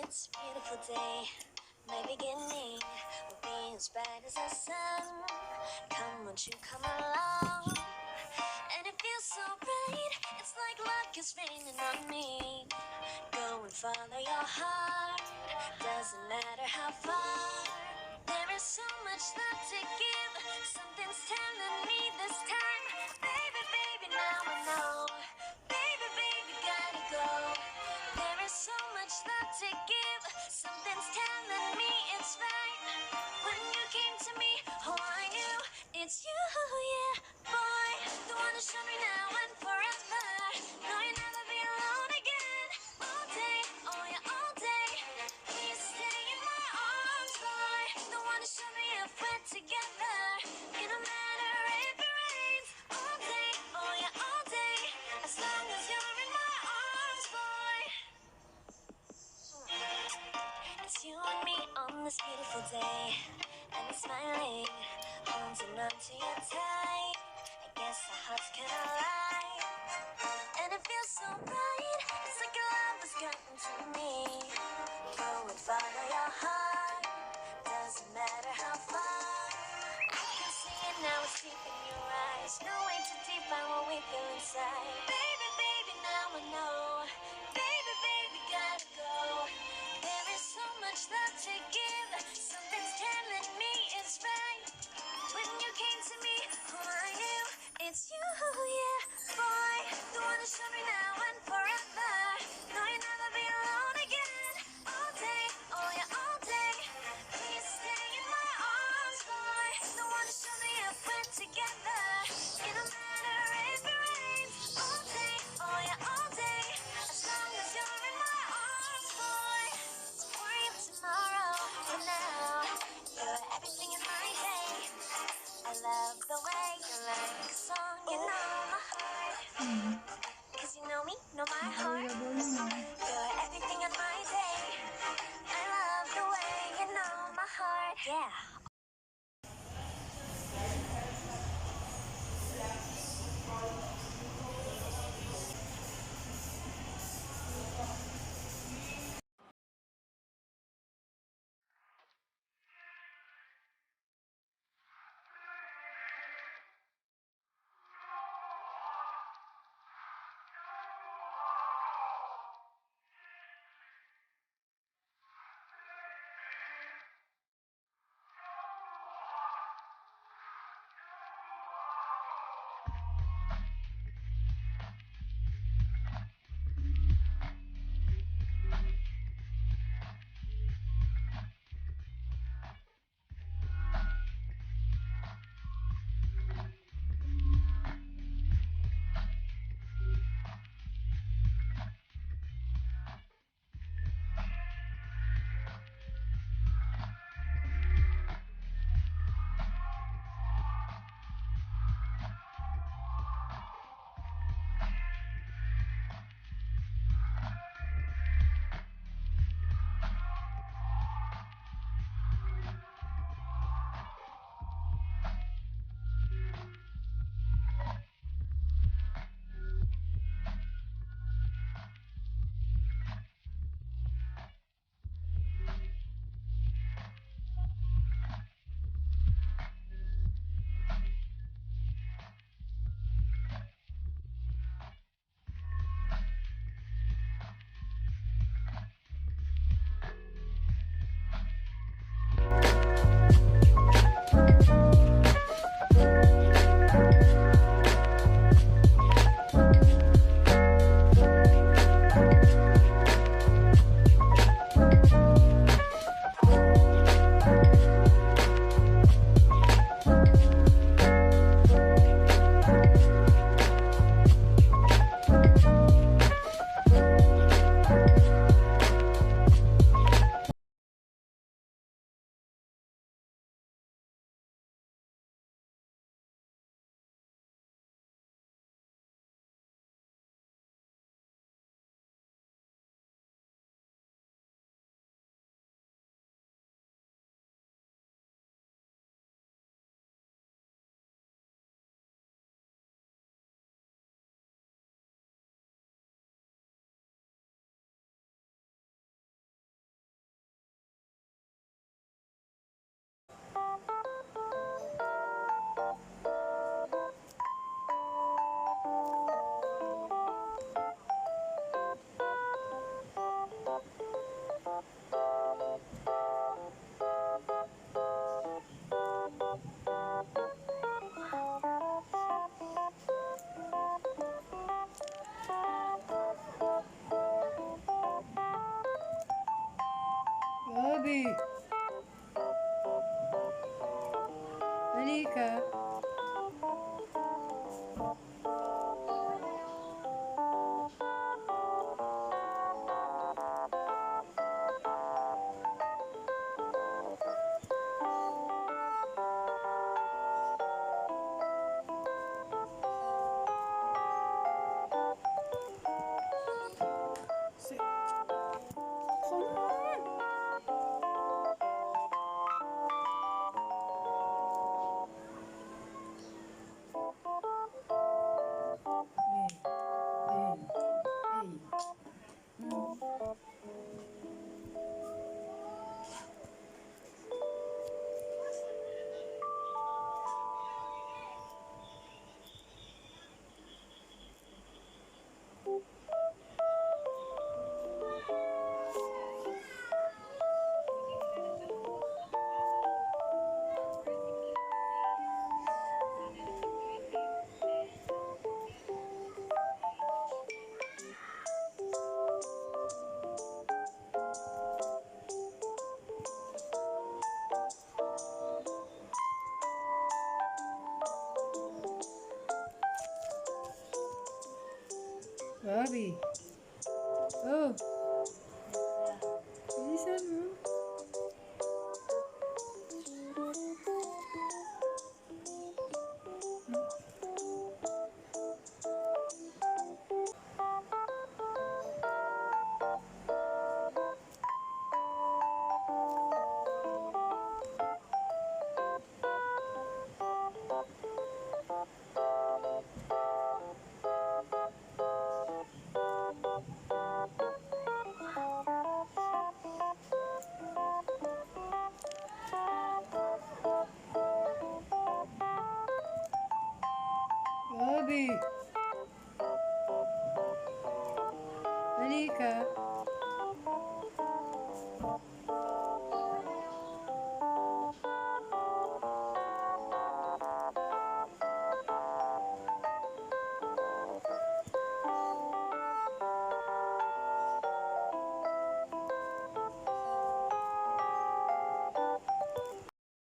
It's a beautiful day. My beginning will be as bright as the sun. Come, won't you come along? And it feels so bright. It's like luck is raining on me. Go and follow your heart. Doesn't matter how far. There is so much love to give. Something's telling me this time. Baby, baby, now I know. Baby, baby, gotta go. There is so much love to give. Something's telling me it's right. When you came to me, oh, I knew it's you, yeah, boy. The one to show me now and forever. No, you'll never be alone again. All day, oh yeah, all day. Please stay in my arms, boy. The one to show me if we're together. It don't matter if it rains. All day, oh yeah, all day. As long as you're in my arms, boy. It's you and me on this beautiful day. And we're smiling, holding on to you tight. I guess our hearts can align. And it feels so right. It's like a love has gotten to me. Go and follow your heart. Doesn't matter how far. I can see it now, it's deep in your eyes. No way to define what we feel inside. Baby, baby, now I know. Baby, baby, gotta go. There is so much love to give. Something's telling me it's right. When you came to me, oh, I knew it's you, yeah, boy. The one to show me now and forever. No, you'll never be alone again. All day, oh yeah, all day. Please stay in my arms, boy. The one to show me if we're together. It don't matter if it rains. All day, oh yeah, all day. As long as you're in my arms, boy. Don't worry about tomorrow. For now, you're everything in my day. I love the way you like a song, you know my heart. Cause you know me, know my heart. You're everything in my day. I love the way you know my heart. Yeah. Bobby! Halika. Sit. Come on. Hey, hey, hey. Bobby. Oh, bilisan mo. Bobby. Halika.